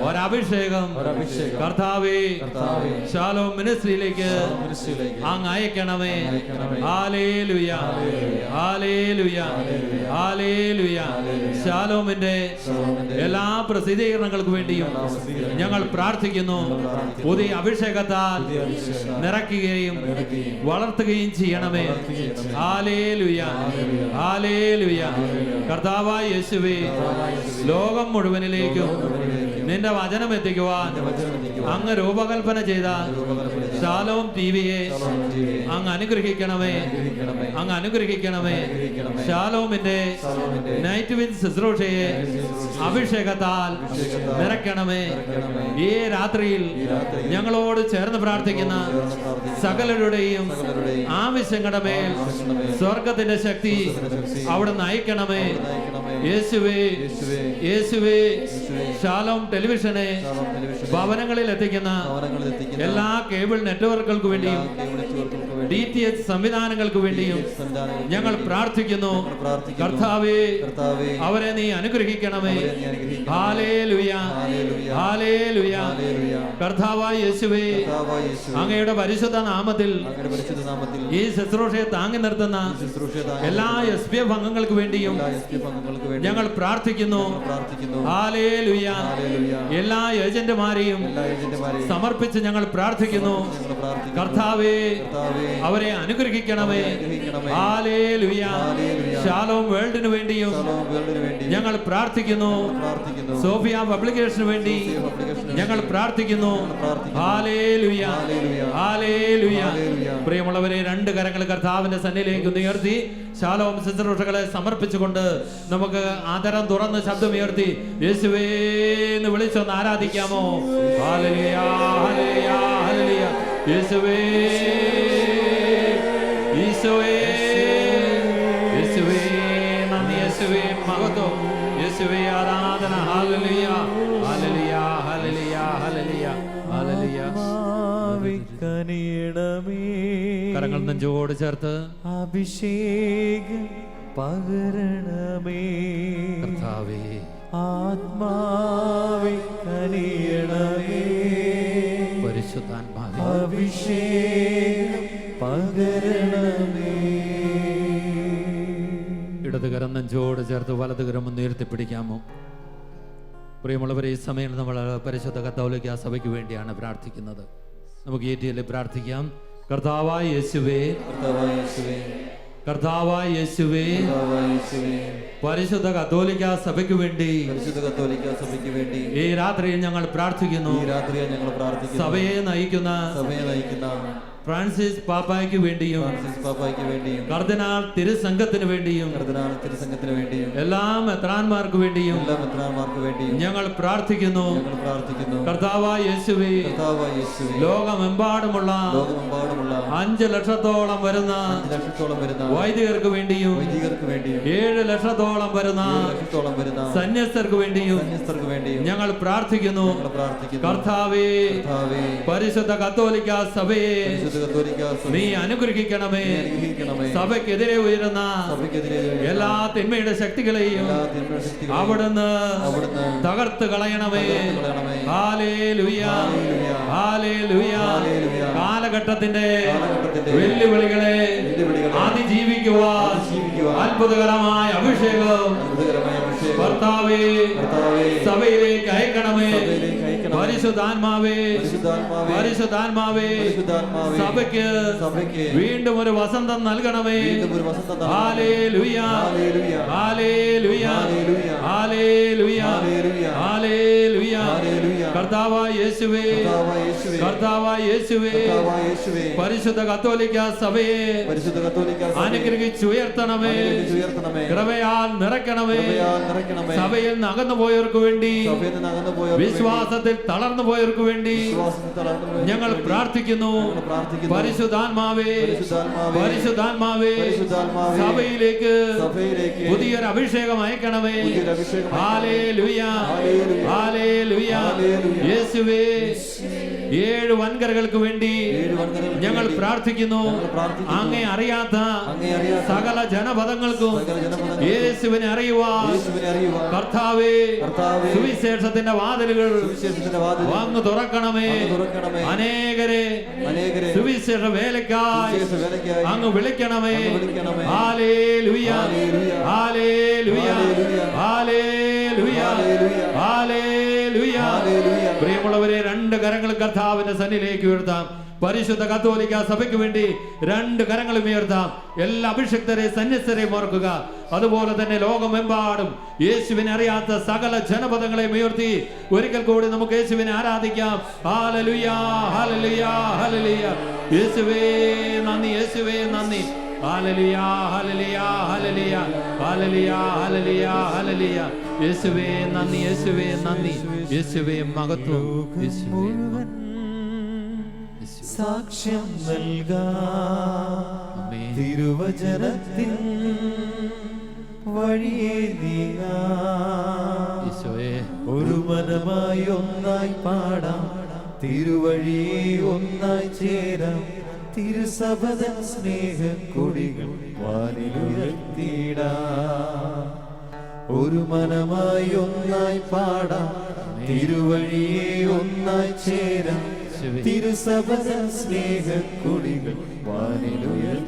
ഒരഭിഷേകം കർത്താവേ ശാലോം മിനിസ്ട്രിയിലേക്ക് അങ്ങ് അയക്കണമേ. ഹല്ലേലൂയ, ഹല്ലേലൂയ, ഹല്ലേലൂയ. ശാലോമിന്റെ എല്ലാ പ്രസിദ്ധീകരണങ്ങൾക്ക് വേണ്ടിയും ഞങ്ങൾ പ്രാർത്ഥിക്കുന്നു. പുതിയ അഭിഷേകത്താൽ നിറയ്ക്കുകയും വളർത്തുകയും ചെയ്യണമേ. Hallelujah, hallelujah. കർത്താവായ യേശുവേ, ലോകം മുഴുവനിലേക്കും നിന്റെ വചനം എത്തിക്കുവാൻ അങ്ങ് രൂപകൽപ്പന ചെയ്ത ശാലോം ടിവിയെ അങ്ങ് അനുഗ്രഹിക്കണമേ, അങ്ങ് അനുഗ്രഹിക്കണമേ. ശാലോമിന്റെ നൈറ്റ് വിൻ ശുശ്രൂഷയെ അഭിഷേകത്താൽ നിറയ്ക്കണമേ. ഈ രാത്രിയിൽ ഞങ്ങളോട് ചേർന്ന് പ്രാർത്ഥിക്കുന്ന സകലരുടെയും ആവശ്യങ്ങളുടെ മേൽ സ്വർഗത്തിന്റെ ശക്തി അവിടെ നയിക്കണമേ. യേശുവേ, യേശുവേ. ശാലോം ടെലിവിഷനെ ഭവനങ്ങളിൽ എത്തിക്കുന്ന എല്ലാ കേബിൾ നെറ്റ്വർക്കുകൾക്ക് വേണ്ടിയും DTH സംവിധാനങ്ങൾക്ക് വേണ്ടിയും ഞങ്ങൾ പ്രാർത്ഥിക്കുന്നു. കർത്താവേ, അവരെ നീ അനുഗ്രഹിക്കണമേ. Hallelujah, hallelujah. കർത്താവായ യേശുവേ, അങ്ങയുടെ പരിശുദ്ധ നാമത്തിൽ ഈ ശുശ്രൂഷയെ താങ്ങി നിർത്തുന്ന എല്ലാ SPF അംഗങ്ങൾക്ക് വേണ്ടിയും ഞങ്ങൾ പ്രാർത്ഥിക്കുന്നു. ഹല്ലേലൂയ. എല്ലാ ഏജന്റുമാരെയും സമർപ്പിച്ച് ഞങ്ങൾ പ്രാർത്ഥിക്കുന്നു. കർത്താവേ, അവരെ അനുഗ്രഹിക്കണമേ. ഹല്ലേലൂയ. ശാലോം വേൾഡിനു വേണ്ടിയും ഞങ്ങൾ പ്രാർത്ഥിക്കുന്നു. സോഫിയ പബ്ലിക്കേഷന് വേണ്ടി ഞങ്ങൾ പ്രാർത്ഥിക്കുന്നു. ഹല്ലേലൂയ, ഹല്ലേലൂയ. പ്രിയമുള്ളവരെ, രണ്ട് കരങ്ങൾ കർത്താവിന്റെ സന്നിധിയിലേക്ക് ഉയർത്തി ശാലോം ശുശ്രൂഷകളെ സമർപ്പിച്ചുകൊണ്ട് നമുക്ക് ആദരം തുറന്ന് ശബ്ദമുയർത്തി യേശുവേ എന്ന് വിളിച്ചൊന്ന് ആരാധിക്കാമോ? ഹല്ലേലൂയ, ഹല്ലേലൂയ, ഹല്ലേലൂയ. യേശുവേ, ഈശോയേ, യേശുവേ നന്ദി, യേശുവേ മഹത്വം, യേശുവേ ആരാധന. ഹല്ലേലൂയ, ഹല്ലേലൂയ, ഹല്ലേലൂയ, ഹല്ലേലൂയ, ഹല്ലേലൂയ. കരങ്ങൾ നെഞ്ചോട് ചേർത്ത് അഭിഷേകം പകരണമേ. കർത്താവേ, ആത്മാവേ കനിയണമേ. പരിശുദ്ധാത്മാവേ, അഭിഷേകം പകരണമേ. ഇടതുകരം നെഞ്ചോട് ചേർത്ത് വലതുകരം ഒന്ന് ഉയർത്തിപ്പിടിക്കാമോ? പ്രിയമുള്ളവരെ, ഈ സമയം നമ്മൾ പരിശുദ്ധ കത്തോലിക്ക സഭയ്ക്ക് വേണ്ടിയാണ് പ്രാർത്ഥിക്കുന്നത്. നമുക്ക് ഏറ്റവും പ്രാർത്ഥിക്കാം. കർത്താവായ യേശുവേ, കർത്താവായ യേശുവേ, പരിശുദ്ധ കത്തോലിക്ക സഭയ്ക്ക് വേണ്ടി ഈ രാത്രിയിൽ ഞങ്ങൾ പ്രാർത്ഥിക്കുന്നു. സഭയെ നയിക്കുന്ന ഫ്രാൻസിസ് പാപ്പായ്ക്ക് വേണ്ടിയും കർദിനാൾ തിരുസംഘത്തിന് വേണ്ടിയും എല്ലാ മെത്രാന്മാർക്ക് വേണ്ടിയും ഞങ്ങൾ പ്രാർത്ഥിക്കുന്നു. കർത്താവായ യേശുവേ, ലോകമെമ്പാടുമുള്ള 5 ലക്ഷത്തോളം വരുന്ന വൈദികർക്ക് വേണ്ടിയും 7 ലക്ഷത്തോളം വരുന്ന സന്യസ്തർക്ക് വേണ്ടിയും ഞങ്ങൾ പ്രാർത്ഥിക്കുന്നു. കർത്താവേ, പരിശുദ്ധ കത്തോലിക്ക സഭയെ നീ അനുഗ്രഹിക്കണമേ. സഭയ്ക്കെതിരെ ഉയരുന്ന എല്ലാ തിന്മയുടെ ശക്തികളെയും അവിടുന്ന് തകർത്ത് കളയണമേ. ഹല്ലേലൂയ, ഹല്ലേലൂയ. ഹല്ലേലൂയ. ഹല്ലേലൂയ. കാലഘട്ടത്തിന്റെ കാലഘട്ടത്തിന്റെ വെല്ലുവിളികളെ വെല്ലുവിളികളെ അതിജീവിക്കുവാൻ അതിജീവിക്കുവാൻ അത്ഭുതകരമായ അഭിഷേകം അത്ഭുതകരമായ അഭിഷേകം കർത്താവേ കർത്താവേ സഭയിലേക്ക് അയക്കണമേ. സഭയിലേക്ക് അയക്കണമേ. പരിശുദ്ധാത്മാവേ പരിശുദ്ധാത്മാവേ പരിശുദ്ധാത്മാവേ പരിശുദ്ധാത്മാവേ സഭയ്ക്ക് സഭയ്ക്ക് വീണ്ടും ഒരു വസന്തം നൽകണമേ. വീണ്ടും ഒരു വസന്തം നൽകണമേ. ഹല്ലേലൂയ ഹല്ലേലൂയ. ഹല്ലേലൂയ ഹല്ലേലൂയ. ഹല്ലേലൂയ ഹല്ലേലൂയ. ഹല്ലേലൂയ. ഹല്ലേലൂയ. കർത്താവായ യേശുവേ കർത്താവായ യേശുവേ കർത്താവായ യേശുവേ കർത്താവായ യേശുവേ പരിശുദ്ധ കത്തോലിക്ക സഭയെ പരിശുദ്ധ കത്തോലിക്ക സഭയെ അനുഗ്രഹിച്ചുയർത്തണമേ. അനുഗ്രഹിച്ചുയർത്തണമേ. കൃപയാൽ നിറയ്ക്കണമേ. കൃപയാൽ നിറയ്ക്കണമേ. സഭയിൽ നിന്ന് അകന്നു പോയവർക്ക് വേണ്ടി സഭയിൽ നിന്ന് അകന്നു പോയവർക്ക് വേണ്ടി, വിശ്വാസത്തിൽ തളർന്നു പോയവർക്ക് വേണ്ടി വിശ്വാസത്തിൽ തളർന്നു പോയവർക്ക് ഞങ്ങൾ വേണ്ടി പ്രാർത്ഥിക്കുന്നു. ഞങ്ങൾ പ്രാർത്ഥിക്കുന്നു. പരിശുദ്ധാത്മാവേ പരിശുദ്ധാത്മാവേ പരിശുദ്ധാത്മാവേ പരിശുദ്ധാത്മാവേ സഭയിലേക്ക് സഭയിലേക്ക് പുതിയൊരു അഭിഷേകം അയക്കണമേ. പുതിയൊരു അഭിഷേകം ഹല്ലേലൂയ ഹല്ലേലൂയ. ഹല്ലേലൂയ. ഹല്ലേലൂയ. യേശുവേ 7 വൻകരകൾക്ക് വേണ്ടി 7 വൻകരകൾക്ക് ഞങ്ങൾ വേണ്ടി പ്രാർത്ഥിക്കുന്നു. ഞങ്ങൾ പ്രാർത്ഥിക്കുന്നു. അങ്ങേ അറിയാത്ത അങ്ങേ അറിയാത്ത സകല ജനപദങ്ങൾക്കും സകല ജനപദങ്ങൾക്കും യേശുവിനെ അറിയുവാൻ യേശുവിനെ അറിയുവാൻ കർത്താവേ കർത്താവേ സുവിശേഷത്തിന്റെ വാതിലുകൾ സുവിശേഷത്തിന്റെ വാതിൽ വന്നു തുറക്കണമേ. വന്നു തുറക്കണമേ. അനേകരെ അനേകരെ സുവിശേഷ വേലയ്ക്കായി സുവിശേഷ വേലയ്ക്കായി അങ്ങ് വിളിക്കണമേ. അങ്ങ് വിളിക്കണമേ. ഹല്ലേലൂയ ഹല്ലേലൂയ. ഹല്ലേലൂയ ഹല്ലേലൂയ. ഹല്ലേലൂയ ഹല്ലേലൂയ. ഹല്ലേലൂയ. ഹല്ലേലൂയ. പ്രിയമുള്ളവരെ 2 കരങ്ങൾ കർത്താവിന്റെ സന്നിധിയിലേക്ക് ഉയർത്താം. പരിശുദ്ധ കത്തോലിക്ക സഭയ്ക്ക് വേണ്ടി 2 കരങ്ങളും ഉയർത്താം. എല്ലാ അഭിഷിക്തരെ സന്യസ്തരെയും ഓർക്കുക. അതുപോലെ തന്നെ ലോകമെമ്പാടും യേശുവിനെ അറിയാത്ത സകല ജനപദങ്ങളെയും ഉയർത്തി ഒരിക്കൽ കൂടി നമുക്ക് യേശുവിനെ ആരാധിക്കാം. ഹല്ലേലൂയ ഹല്ലേലൂയ ഹല്ലേലൂയ. യേശുവേ നന്ദി, യേശുവേ നന്ദി. ഹല്ലേലൂയ ഹല്ലേലൂയ ഹല്ലേലൂയ ഹല്ലേലൂയ ഹല്ലേലൂയ ഹല്ലേലൂയ. യേശുവേ നന്ദി, യേശുവേ നന്ദി, യേശുവേ മഹത്വം, യേശുവേ മുഴുവൻ സാക്ഷ്യം നൽകാം. ആമേൻ. തിരുവചനത്തിൻ വഴിയെ നീങ്ങാം. യേശുവേ ഒരു മനമായി ഒന്നായി പാടാം. തിരുവഴിയെ ഒന്നായി ചേരാം. തിരുസഭതൻ സ്നേഹക്കൊടികൾ വാനിലുയർത്തിടാം. ഒരു മനമായി ഒന്നായി പാടാം. തിരുവഴിയെ ഒന്നായി ചേരാം. തിരുസഭതൻ സ്നേഹക്കൊടികൾ വാനിലുയർത്തിടാം.